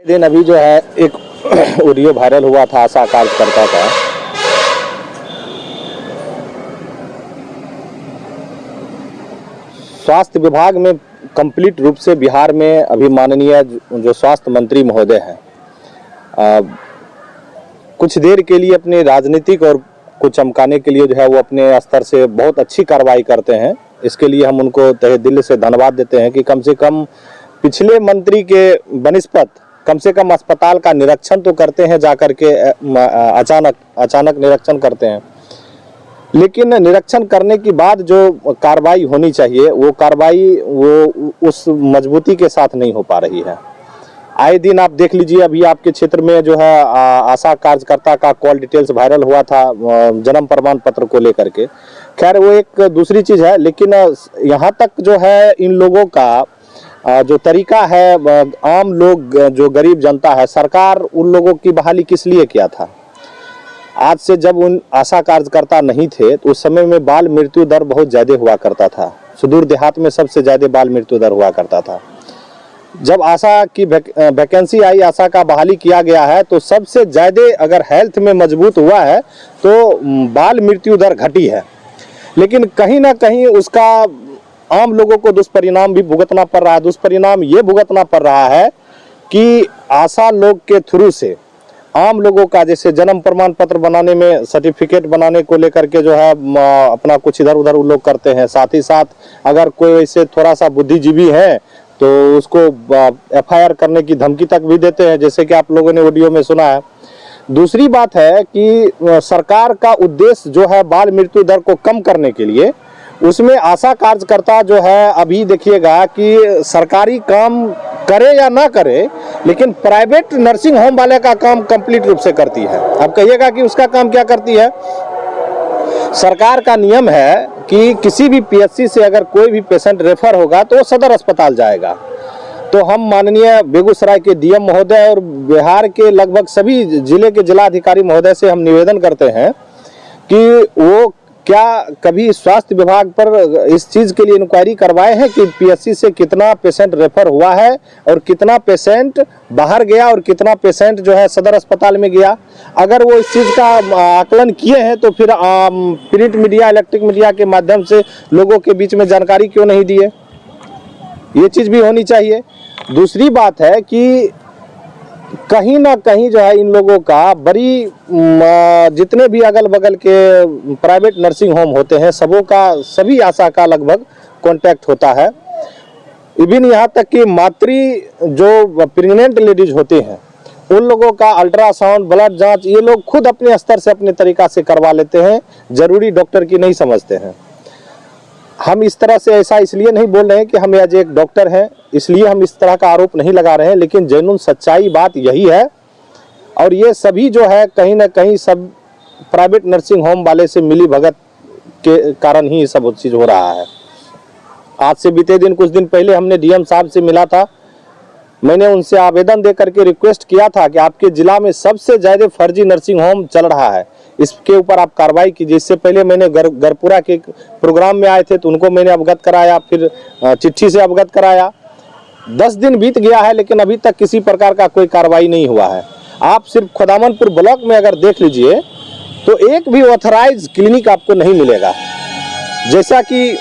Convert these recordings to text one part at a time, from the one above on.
दिन अभी जो है एक ऑडियो वायरल हुआ था आशा कार्यकर्ता का। स्वास्थ्य विभाग में कंप्लीट रूप से बिहार में अभी माननीय जो स्वास्थ्य मंत्री महोदय हैं कुछ देर के लिए अपने राजनीतिक और को चमकाने के लिए जो है वो अपने स्तर से बहुत अच्छी कार्रवाई करते हैं। इसके लिए हम उनको तहे दिल से धन्यवाद देते हैं कि कम से कम पिछले मंत्री के बनिस्पत कम से कम अस्पताल का निरीक्षण तो करते हैं, जाकर के अचानक निरीक्षण करते हैं, लेकिन निरीक्षण करने के बाद जो कार्रवाई होनी चाहिए वो कार्रवाई वो उस मजबूती के साथ नहीं हो पा रही है। आए दिन आप देख लीजिए, अभी आपके क्षेत्र में जो है आशा कार्यकर्ता का कॉल डिटेल्स वायरल हुआ था जन्म प्रमाण पत्र को लेकर के। खैर वो एक दूसरी चीज है, लेकिन यहाँ तक जो है इन लोगों का जो तरीका है, आम लोग जो गरीब जनता है, सरकार उन लोगों की बहाली किस लिए किया था? आज से जब उन आशा कार्यकर्ता नहीं थे तो उस समय में बाल मृत्यु दर बहुत ज्यादा हुआ करता था। सुदूर देहात में सबसे ज्यादा बाल मृत्यु दर हुआ करता था। जब आशा की वैकेंसी आई, आशा का बहाली किया गया है, तो सबसे ज्यादा अगर हेल्थ में मजबूत हुआ है तो बाल मृत्यु दर घटी है। लेकिन कहीं ना कहीं उसका आम लोगों को दुष्परिणाम भी भुगतना पड़ रहा है। दुष्परिणाम ये भुगतना पड़ रहा है कि आशा लोग के थ्रू से आम लोगों का, जैसे जन्म प्रमाण पत्र बनाने में, सर्टिफिकेट बनाने को लेकर के जो है अपना कुछ इधर उधर वो लोग करते हैं। साथ ही साथ अगर कोई ऐसे थोड़ा सा बुद्धिजीवी है तो उसको FIR करने की धमकी तक भी देते हैं, जैसे कि आप लोगों ने ऑडियो में सुना है। दूसरी बात है कि सरकार का उद्देश्य जो है बाल मृत्यु दर को कम करने के लिए, उसमें आशा कार्यकर्ता जो है, अभी देखिएगा कि सरकारी काम करे या ना करे, लेकिन प्राइवेट नर्सिंग होम वाले का काम कंप्लीट रूप से करती है। अब कहिएगा कि उसका काम क्या करती है? सरकार का नियम है कि किसी भी PSC से अगर कोई भी पेशेंट रेफर होगा तो वो सदर अस्पताल जाएगा। तो हम माननीय बेगूसराय के DM महोदय और बिहार के लगभग सभी जिले के जिलाधिकारी महोदय से हम निवेदन करते हैं कि वो क्या कभी स्वास्थ्य विभाग पर इस चीज के लिए इंक्वायरी करवाए हैं कि PSC से कितना पेशेंट रेफर हुआ है और कितना पेशेंट बाहर गया और कितना पेशेंट जो है सदर अस्पताल में गया। अगर वो इस चीज का आकलन किए हैं तो फिर प्रिंट मीडिया, इलेक्ट्रिक मीडिया के माध्यम से लोगों के बीच में जानकारी क्यों नहीं दिए? ये चीज भी होनी चाहिए। दूसरी बात है कि कहीं ना कहीं जो है इन लोगों का बड़ी जितने भी अगल बगल के प्राइवेट नर्सिंग होम होते हैं सबों का, सभी आशा का लगभग कांटेक्ट होता है। इवन यहाँ तक कि मातृ जो प्रेग्नेंट लेडीज होते हैं उन लोगों का अल्ट्रासाउंड, ब्लड जांच ये लोग खुद अपने स्तर से अपने तरीका से करवा लेते हैं, जरूरी डॉक्टर की नहीं समझते हैं। हम इस तरह से ऐसा इसलिए नहीं बोल रहे हैं कि हम आज एक डॉक्टर हैं, इसलिए हम इस तरह का आरोप नहीं लगा रहे हैं, लेकिन जेन्युइन सच्चाई बात यही है। और ये सभी जो है कहीं ना कहीं सब प्राइवेट नर्सिंग होम वाले से मिली भगत के कारण ही सब चीज़ हो रहा है। आज से बीते दिन कुछ दिन पहले हमने DM साहब से मिला था। मैंने उनसे आवेदन दे करके रिक्वेस्ट किया था कि आपके जिला में सबसे ज़्यादा फर्जी नर्सिंग होम चल रहा है, इसके ऊपर आप कार्रवाई कीजिए। इससे पहले मैंने गरपुरा के प्रोग्राम में आए थे तो उनको मैंने अवगत कराया, फिर चिट्ठी से अवगत कराया। 10 दिन बीत गया है लेकिन अभी तक किसी प्रकार का कोई कार्रवाई नहीं हुआ है। आप सिर्फ खुदामनपुर ब्लॉक में अगर देख लीजिए तो एक भी ऑथराइज क्लिनिक आपको नहीं मिलेगा। जैसा कि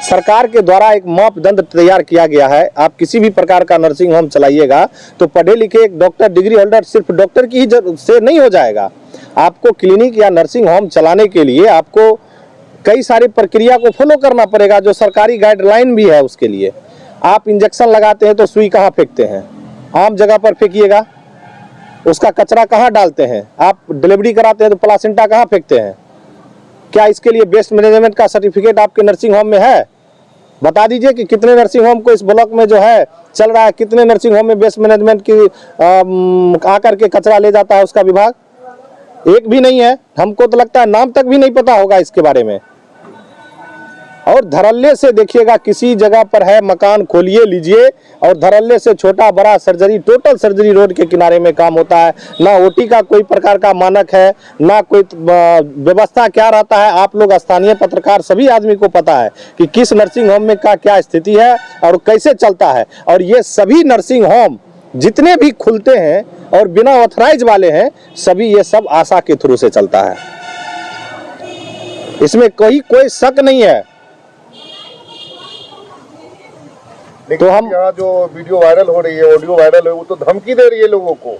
सरकार के द्वारा एक मापदंड तैयार किया गया है, आप किसी भी प्रकार का नर्सिंग होम चलाइएगा तो पढ़े लिखे एक डॉक्टर, डिग्री होल्डर सिर्फ डॉक्टर की ही से नहीं हो जाएगा। आपको क्लिनिक या नर्सिंग होम चलाने के लिए आपको कई सारी प्रक्रिया को फॉलो करना पड़ेगा, जो सरकारी गाइडलाइन भी है उसके लिए। आप इंजेक्शन लगाते हैं तो सुई कहाँ फेंकते हैं? आम जगह पर फेंकिएगा। उसका कचरा कहाँ डालते हैं? आप डिलीवरी कराते हैं तो प्लासेंटा कहाँ फेंकते हैं? क्या इसके लिए बेस्ट मैनेजमेंट का सर्टिफिकेट आपके नर्सिंग होम में है? बता दीजिए कि कितने नर्सिंग होम को इस ब्लॉक में जो है चल रहा है, कितने नर्सिंग होम में बेस्ट मैनेजमेंट की आकर के कचरा ले जाता है उसका विभाग? एक भी नहीं है। हमको तो लगता है नाम तक भी नहीं पता होगा इसके बारे में। और धड़ल्ले से देखिएगा, किसी जगह पर है मकान खोलिए लीजिए और धड़ल्ले से छोटा बड़ा सर्जरी, टोटल सर्जरी रोड के किनारे में काम होता है। ना OT का कोई प्रकार का मानक है, ना कोई व्यवस्था क्या रहता है। आप लोग स्थानीय पत्रकार सभी आदमी को पता है कि किस नर्सिंग होम में का क्या स्थिति है और कैसे चलता है। और ये सभी नर्सिंग होम जितने भी खुलते हैं और बिना ऑथराइज वाले हैं सभी ये सब आशा के थ्रू से चलता है, इसमें कोई शक नहीं है। तो हम यहाँ जो वीडियो वायरल हो रही है, ऑडियो वायरल है, वो तो धमकी दे रही है लोगों को,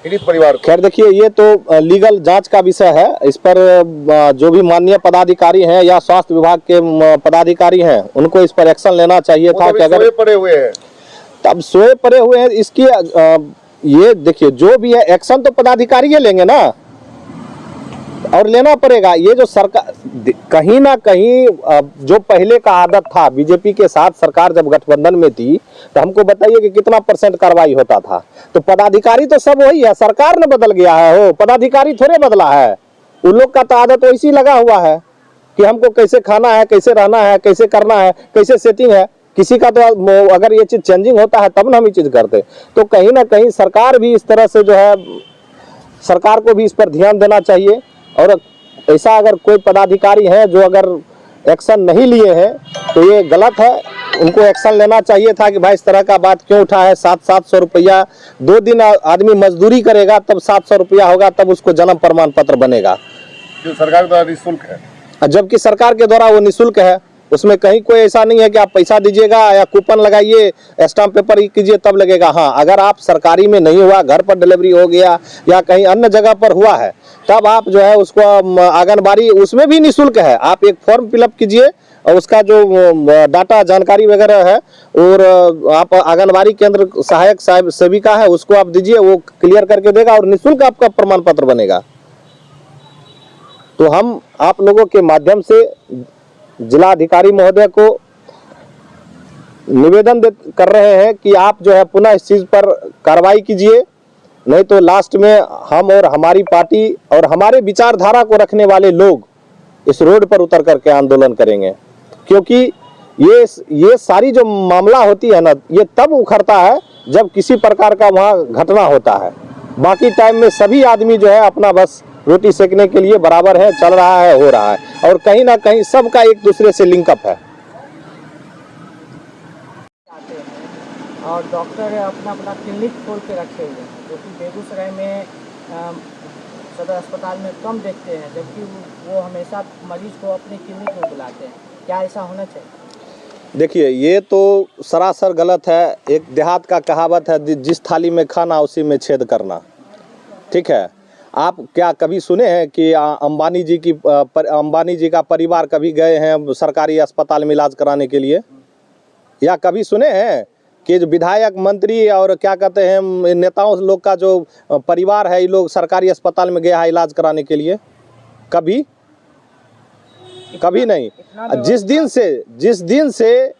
पीड़ित परिवार को। खैर देखिए, ये तो लीगल जांच का विषय है। इस पर जो भी माननीय पदाधिकारी हैं या स्वास्थ्य विभाग के पदाधिकारी हैं उनको इस पर एक्शन लेना चाहिए था कि अगर सोए पड़े हुए हैं, तब सोए पड़े हुए हैं इसकी ये देखिए, जो भी है एक्शन तो पदाधिकारी लेंगे ना, और लेना पड़ेगा। ये जो सरकार कहीं ना कहीं जो पहले का आदत था, बीजेपी के साथ सरकार जब गठबंधन में थी तो हमको बताइए कि कितना % कार्रवाई होता था। तो पदाधिकारी तो सब वही है, सरकार ने बदल गया है, हो पदाधिकारी थोड़े बदला है। उन लोग का तो आदत वैसी लगा हुआ है कि हमको कैसे खाना है, कैसे रहना है, कैसे करना है, कैसे सेटिंग है। किसी का तो अगर ये चीज चेंजिंग होता है तब ना हम ये चीज करते। तो कहीं ना कहीं सरकार भी इस तरह से जो है, सरकार को भी इस पर ध्यान देना चाहिए। और ऐसा अगर कोई पदाधिकारी है जो अगर एक्शन नहीं लिए हैं तो ये गलत है, उनको एक्शन लेना चाहिए था कि भाई इस तरह का बात क्यों उठा है। 700 रुपया 2 दिन आदमी मजदूरी करेगा तब 700 रुपया होगा, तब उसको जन्म प्रमाण पत्र बनेगा, जो सरकार द्वारा निःशुल्क है। जबकि सरकार के द्वारा वो निःशुल्क है। उसमें कहीं कोई ऐसा नहीं है कि आप पैसा दीजिएगा या कूपन लगाइए, स्टाम्प पेपर कीजिए तब लगेगा। हाँ, अगर आप सरकारी में नहीं हुआ, घर पर डिलीवरी हो गया या कहीं अन्य जगह पर हुआ है, तब आप जो है उसको आंगनबाड़ी, उसमें भी निःशुल्क है। आप एक फॉर्म फिलअप कीजिए और उसका जो डाटा जानकारी वगैरह है, और आप आंगनबाड़ी केंद्र सहायक सेविका है उसको आप दीजिए, वो क्लियर करके देगा और निःशुल्क आपका प्रमाण पत्र बनेगा। तो हम आप लोगों के माध्यम से जिलाधिकारी महोदय को निवेदन कर रहे हैं कि आप जो है पुनः इस चीज पर कार्रवाई कीजिए, नहीं तो लास्ट में हम और हमारी पार्टी और हमारे विचारधारा को रखने वाले लोग इस रोड पर उतर करके आंदोलन करेंगे। क्योंकि ये सारी जो मामला होती है ना, ये तब उखड़ता है जब किसी प्रकार का वहाँ घटना होता है। बाकी टाइम में सभी आदमी जो है अपना बस रोटी सेकने के लिए बराबर है, चल रहा है, हो रहा है, और कहीं ना कहीं सबका एक दूसरे से लिंकअप है। और डॉक्टर अपना अपना क्लिनिक खोल के रखे हुए हैं, जो कि बेगूसराय में सदर अस्पताल में कम देखते हैं, जबकि वो हमेशा मरीज को अपने क्लिनिक में बुलाते हैं। क्या ऐसा होना चाहिए? देखिए, ये तो सरासर गलत है। एक देहात का कहावत है, जिस थाली में खाना उसी में छेद करना। ठीक है, आप क्या कभी सुने हैं कि अंबानी जी का परिवार कभी गए हैं सरकारी अस्पताल में इलाज कराने के लिए? या कभी सुने हैं कि जो विधायक, मंत्री और क्या कहते हैं नेताओं लोग का जो परिवार है, ये लोग सरकारी अस्पताल में गया है इलाज कराने के लिए? कभी नहीं। जिस दिन से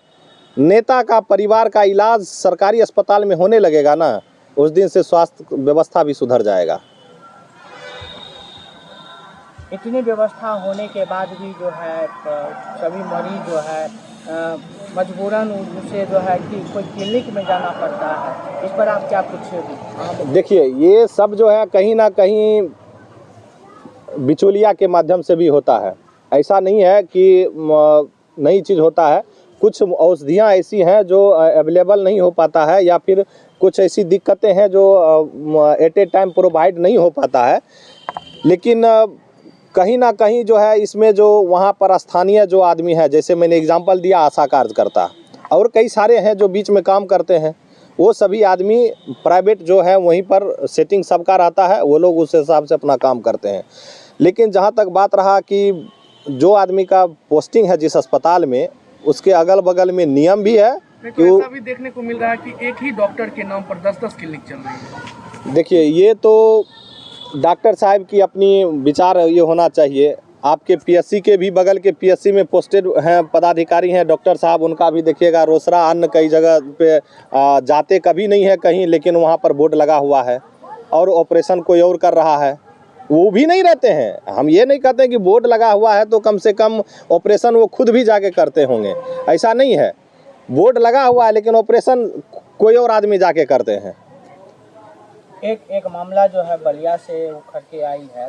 नेता का परिवार का इलाज सरकारी अस्पताल में होने लगेगा ना, उस दिन से स्वास्थ्य व्यवस्था भी सुधर जाएगा। इतनी व्यवस्था होने के बाद भी जो है सभी मरीज जो है मजबूरन उसे जो है कि कोई क्लिनिक में जाना पड़ता है। इस पर आप क्या कुछ? देखिए, ये सब जो है कहीं ना कहीं बिचौलिया के माध्यम से भी होता है। ऐसा नहीं है कि नई चीज़ होता है। कुछ औषधियाँ ऐसी हैं जो अवेलेबल नहीं हो पाता है, या फिर कुछ ऐसी दिक्कतें हैं जो एट ए टाइम प्रोवाइड नहीं हो पाता है। लेकिन कहीं ना कहीं जो है इसमें जो वहाँ पर स्थानीय जो आदमी है, जैसे मैंने एग्जांपल दिया आशा कार्यकर्ता, और कई सारे हैं जो बीच में काम करते हैं, वो सभी आदमी प्राइवेट जो है वहीं पर सेटिंग सबका रहता है, वो लोग उस हिसाब से अपना काम करते हैं। लेकिन जहाँ तक बात रहा कि जो आदमी का पोस्टिंग है जिस अस्पताल में, उसके अगल बगल में नियम भी है कि ऐसा भी देखने को मिल रहा है कि एक ही डॉक्टर के नाम पर 10-10 क्लिनिक चल रही है। देखिए, ये तो डॉक्टर साहब की अपनी विचार ये होना चाहिए। आपके पीएससी के भी बगल के पीएससी में पोस्टेड हैं पदाधिकारी हैं डॉक्टर साहब, उनका भी देखिएगा रोसड़ा अन्य कई जगह पे जाते कभी नहीं है कहीं, लेकिन वहाँ पर बोर्ड लगा हुआ है और ऑपरेशन कोई और कर रहा है, वो भी नहीं रहते हैं। हम ये नहीं कहते कि बोर्ड लगा हुआ है तो कम से कम ऑपरेशन वो खुद भी जाके करते होंगे, ऐसा नहीं है। बोर्ड लगा हुआ है लेकिन ऑपरेशन कोई और आदमी जाके करते हैं। एक मामला जो है बलिया से उखड़ के आई है।